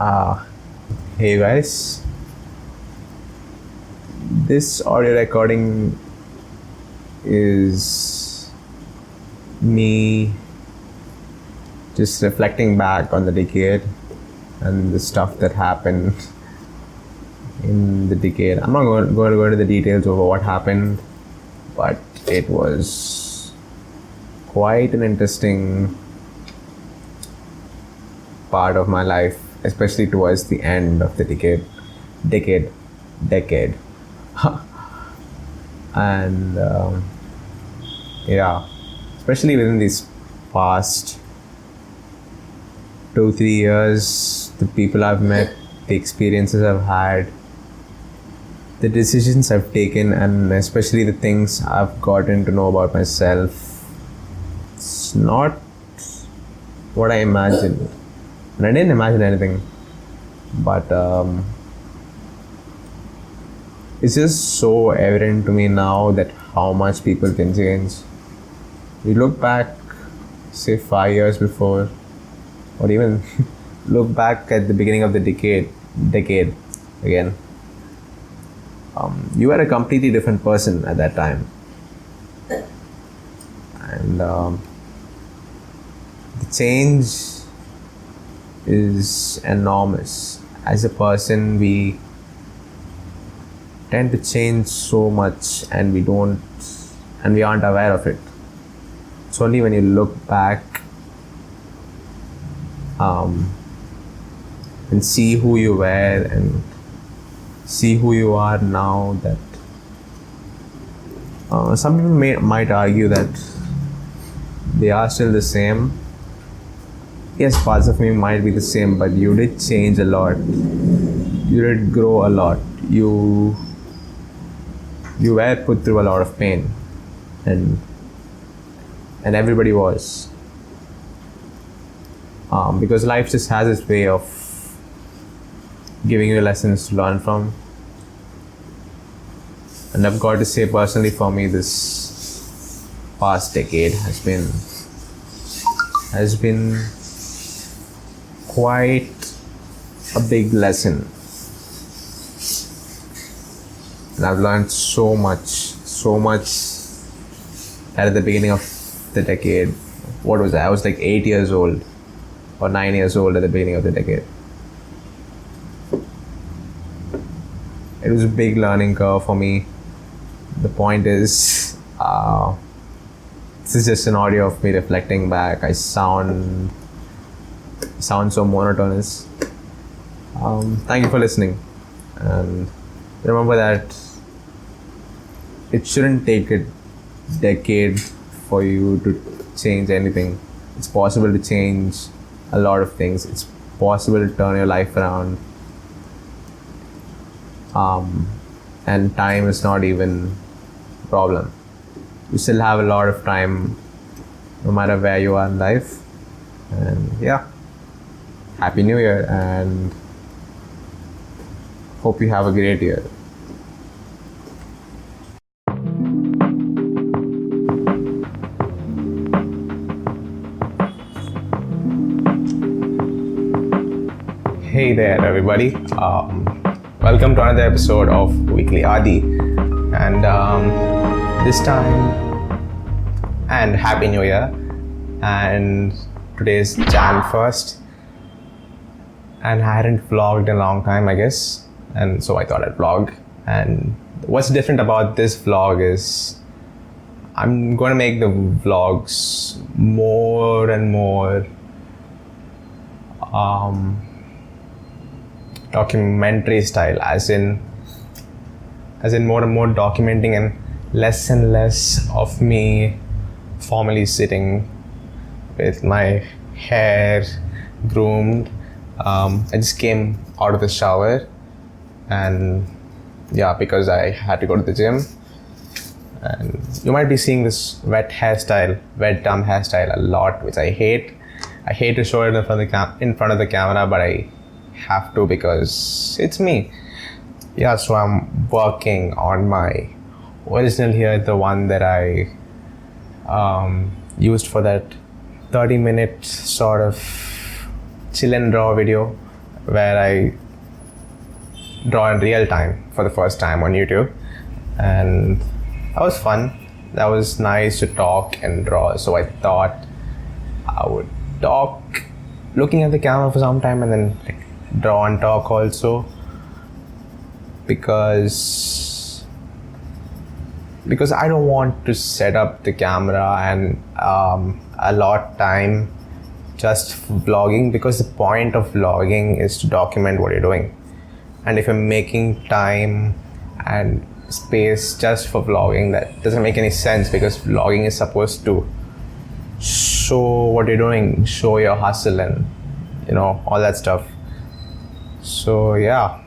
Uh, hey guys, this audio recording is me just reflecting back on the decade and the stuff that happened in the decade. I'm not going to go into the details over what happened, but it was quite an interesting part of my life, especially towards the end of the decade. And especially within these past 2-3 years, the people I've met, the experiences I've had, the decisions I've taken, and especially the things I've gotten to know about myself, it's not what I imagined. And I didn't imagine anything, but it's just so evident to me now that how much people can change. We look back, say 5 years before, or even look back at the beginning of the decade again. You were a completely different person at that time, and the change is enormous. As a person, we tend to change so much, and we aren't aware of it. It's only when you look back and see who you were and see who you are now that some people might argue that they are still the same. Yes, parts of me might be the same, but you did change a lot. You did grow a lot. You were put through a lot of pain, and everybody was. Because life just has its way of giving you lessons to learn from. And I've got to say, personally, for me, this past decade has been quite a big lesson. And I've learned so much at the beginning of the decade. What was I? I was like 8 years old or 9 years old at the beginning of the decade. It was a big learning curve for me. The point is, this is just an audio of me reflecting back. I sound so monotonous. Thank you for listening, and remember that it shouldn't take a decade for you to change anything. It's possible to change a lot of things. It's possible to turn your life around, and time is not even a problem. You still have a lot of time no matter where you are in life. And Happy New Year, and hope you have a great year. Hey there, everybody. Welcome to another episode of WeeklyADI. And this time, and Happy New Year. And today's Jan 1st. And I hadn't vlogged in a long time, I guess. And so I thought I'd vlog. And what's different about this vlog is I'm going to make the vlogs more and more documentary style, as in more and more documenting and less of me formally sitting with my hair groomed. I just came out of the shower, and because I had to go to the gym, and you might be seeing this wet dumb hairstyle a lot, which I hate. I hate to show it in front of the camera, but I have to because it's me. So I'm working on my original hair, the one that I used for that 30-minute sort of chill and draw video where I draw in real time for the first time on YouTube, and that was fun. That was nice to talk and draw. So I thought I would talk looking at the camera for some time and then draw and talk also, because I don't want to set up the camera and allot time just for vlogging, because the point of vlogging is to document what you're doing. And if you're making time and space just for vlogging, that doesn't make any sense, because vlogging is supposed to show what you're doing, show your hustle and all that stuff. So yeah,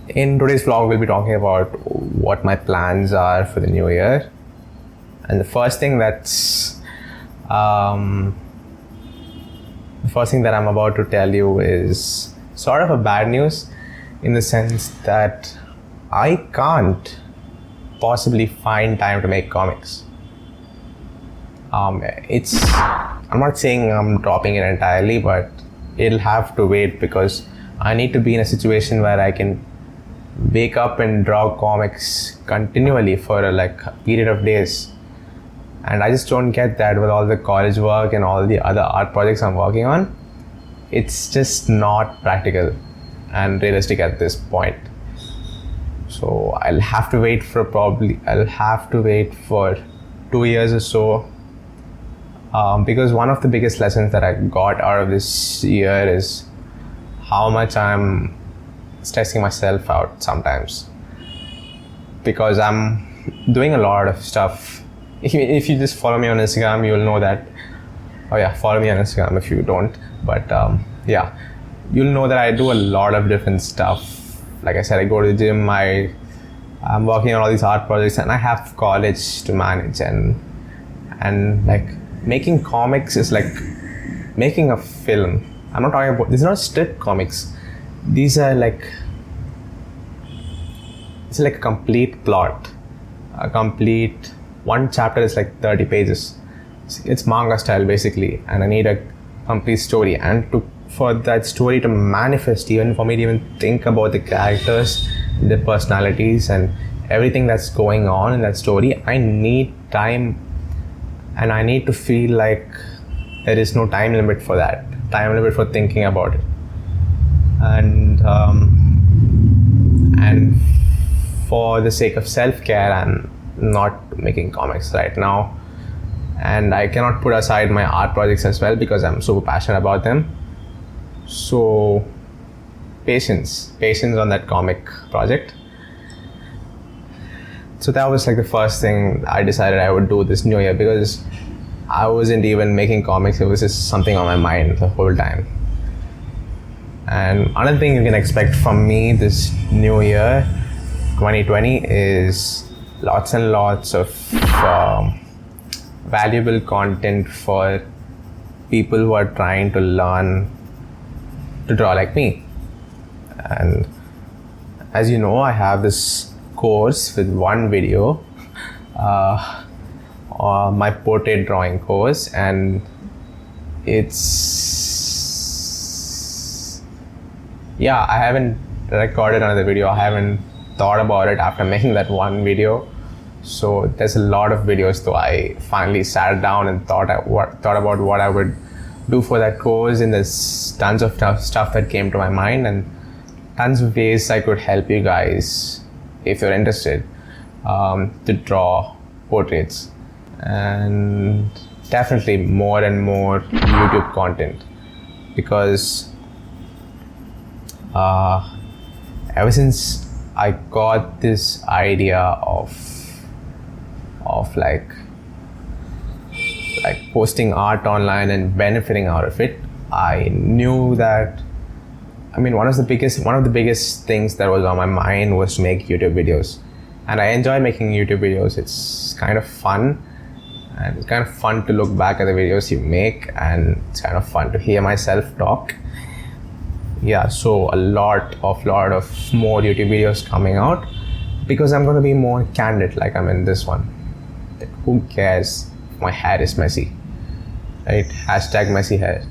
in today's vlog we'll be talking about what my plans are for the new year. And the first thing that I'm about to tell you is sort of a bad news, in the sense that I can't possibly find time to make comics. I'm not saying I'm dropping it entirely, but it'll have to wait, because I need to be in a situation where I can wake up and draw comics continually for a period of days. And I just don't get that with all the college work and all the other art projects I'm working on. It's just not practical and realistic at this point. So I'll have to wait for 2 years or so, because one of the biggest lessons that I got out of this year is how much I'm stressing myself out sometimes, because I'm doing a lot of stuff. If you just follow me on Instagram, you'll know that. Oh yeah, follow me on Instagram if you don't. But yeah, you'll know that I do a lot of different stuff. Like I said, I go to the gym, I'm working on all these art projects, and I have college to manage, and making comics is like making a film. I'm not talking about, these are not strip comics. These are it's like a complete plot. One chapter is 30 pages. It's manga style basically, and I need a complete story. And for that story to manifest, even for me to even think about the characters, their personalities, and everything that's going on in that story, I need time, and I need to feel like there is no time limit for that, time limit for thinking about it. And for the sake of self-care, I'm not making comics right now, and I cannot put aside my art projects as well, because I'm super passionate about them. So patience on that comic project. So that was the first thing I decided I would do this new year, because I wasn't even making comics, it was just something on my mind the whole time. And another thing you can expect from me this new year, 2020, is lots and lots of valuable content for people who are trying to learn to draw like me. And as you know, I have this course with one video, my portrait drawing course, and I haven't recorded another video. I haven't thought about it after making that one video. So there's a lot of videos, though. I finally sat down and thought about what I would do for that course, and there's tons of stuff that came to my mind, and tons of ways I could help you guys if you're interested to draw portraits. And definitely more and more YouTube content, because ever since I got this idea of posting art online and benefiting out of it, I knew that, one of the biggest things that was on my mind was to make YouTube videos. And I enjoy making YouTube videos. It's kind of fun, and it's kind of fun to look back at the videos you make, and it's kind of fun to hear myself talk. Yeah, so a lot of more YouTube videos coming out, because I'm going to be more candid, like I'm in this one. Who cares if my hair is messy, right? #messy hair.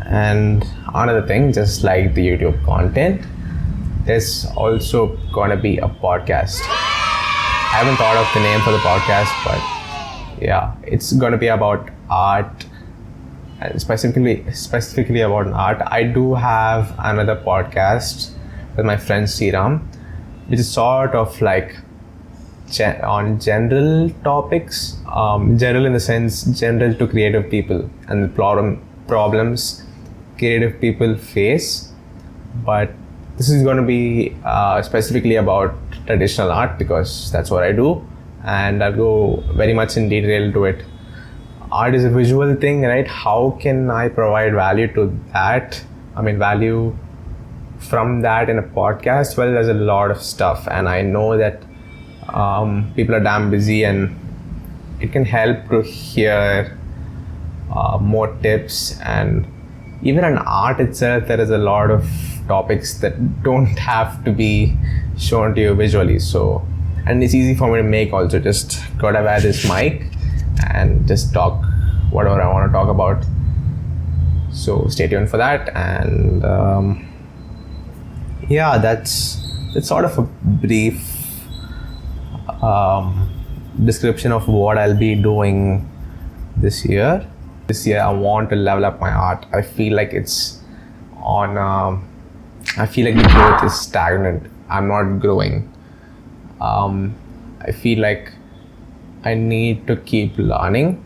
And another thing, just like the YouTube content, there's also gonna be a podcast. I haven't thought of the name for the podcast, but yeah, it's gonna be about art, and specifically about art. I do have another podcast with my friend Sriram, which is sort of like on general topics, general in the sense general to creative people and the problems creative people face. But this is going to be specifically about traditional art because that's what I do, and I'll go very much in detail to it. Art is a visual thing, right? How can I provide value to that? Value from that in a podcast? Well, there's a lot of stuff, and I know that people are damn busy, and it can help to hear more tips. And even in art itself, there is a lot of topics that don't have to be shown to you visually. So, and it's easy for me to make also. Just gotta wear this mic and just talk whatever I want to talk about. So stay tuned for that. And yeah, that's sort of a brief description of what I'll be doing this year. This year I want to level up my art. I feel like it's on I feel like the growth is stagnant. I'm not growing. I feel like I need to keep learning.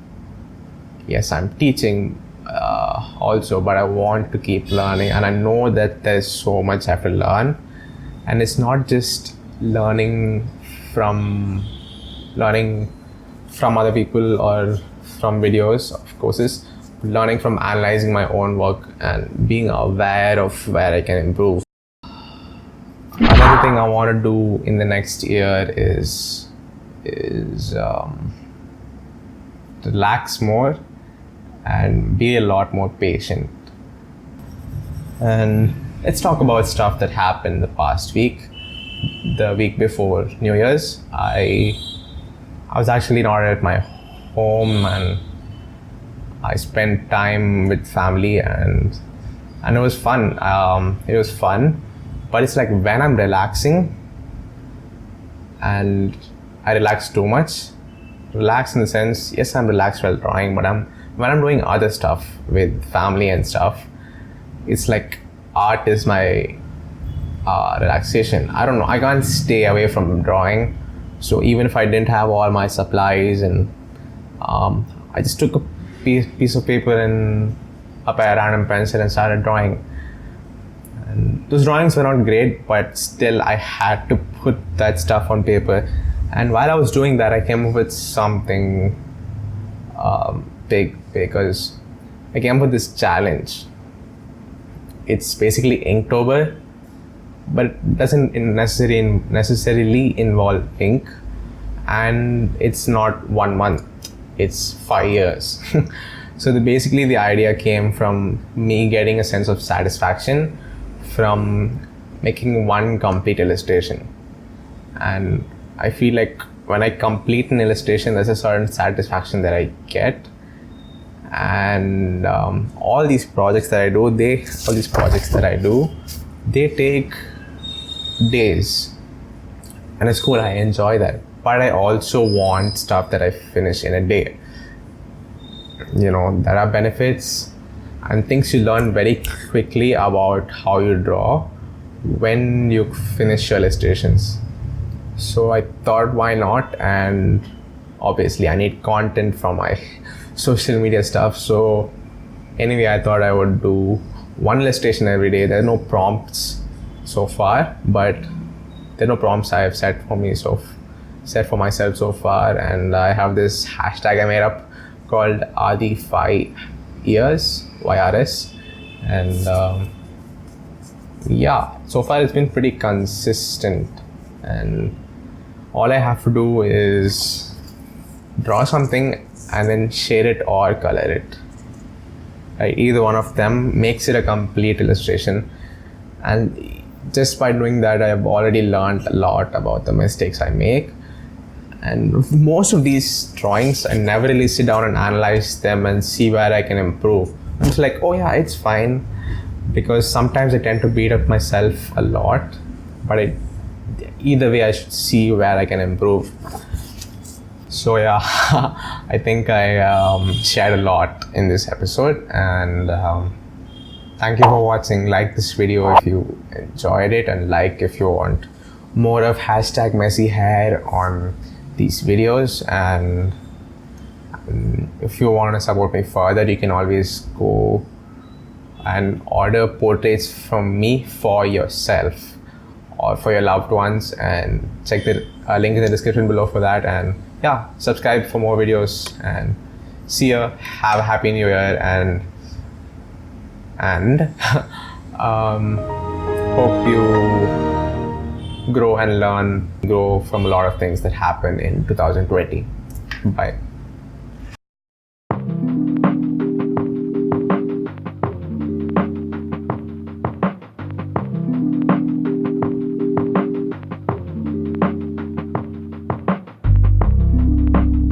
Yes, I'm teaching also, but I want to keep learning, and I know that there's so much I have to learn. And it's not just learning from other people or from videos of courses, learning from analyzing my own work and being aware of where I can improve. Another thing I want to do in the next year is relax more and be a lot more patient. And let's talk about stuff that happened the past week. The week before New Year's, I was actually not at my home, and I spent time with family, and it was fun. It was fun, but it's like when I'm relaxing and I relax too much. Relax in the sense, yes, I'm relaxed while drawing, but when I'm doing other stuff with family and stuff, it's like art is my relaxation. I don't know, I can't stay away from drawing. So even if I didn't have all my supplies, and I just took a piece of paper and a random pencil and started drawing. And those drawings were not great, but still I had to put that stuff on paper. And while I was doing that, I came up with something big, because I came up with this challenge. It's basically Inktober, but it doesn't necessarily involve ink, and it's not 1 month, it's 5 years. So basically the idea came from me getting a sense of satisfaction from making one complete illustration. And I feel like when I complete an illustration, there's a certain satisfaction that I get. And all these projects that I do, they take days, and it's cool, I enjoy that. But I also want stuff that I finish in a day. There are benefits and things you learn very quickly about how you draw when you finish your illustrations. So I thought, why not? And obviously I need content from my social media stuff. So anyway, I thought I would do one illustration every day. There are no prompts so far, but there are no prompts I have set for myself so far. And I have this hashtag I made up called Adi 5 years, YRS. And yeah, so far it's been pretty consistent, and all I have to do is draw something and then shade it or color it. Right? Either one of them makes it a complete illustration, and just by doing that, I have already learned a lot about the mistakes I make. And most of these drawings, I never really sit down and analyze them and see where I can improve. I'm just like, oh yeah, it's fine, because sometimes I tend to beat up myself a lot, but either way I should see where I can improve. So yeah, I think I shared a lot in this episode, and thank you for watching. Like this video if you enjoyed it, and like if you want more of #messy hair on these videos. And if you want to support me further, you can always go and order portraits from me for yourself or for your loved ones, and check the link in the description below for that. And yeah, subscribe for more videos, and see ya. Have a happy new year, and hope you grow and learn, grow from a lot of things that happen in 2020. Bye.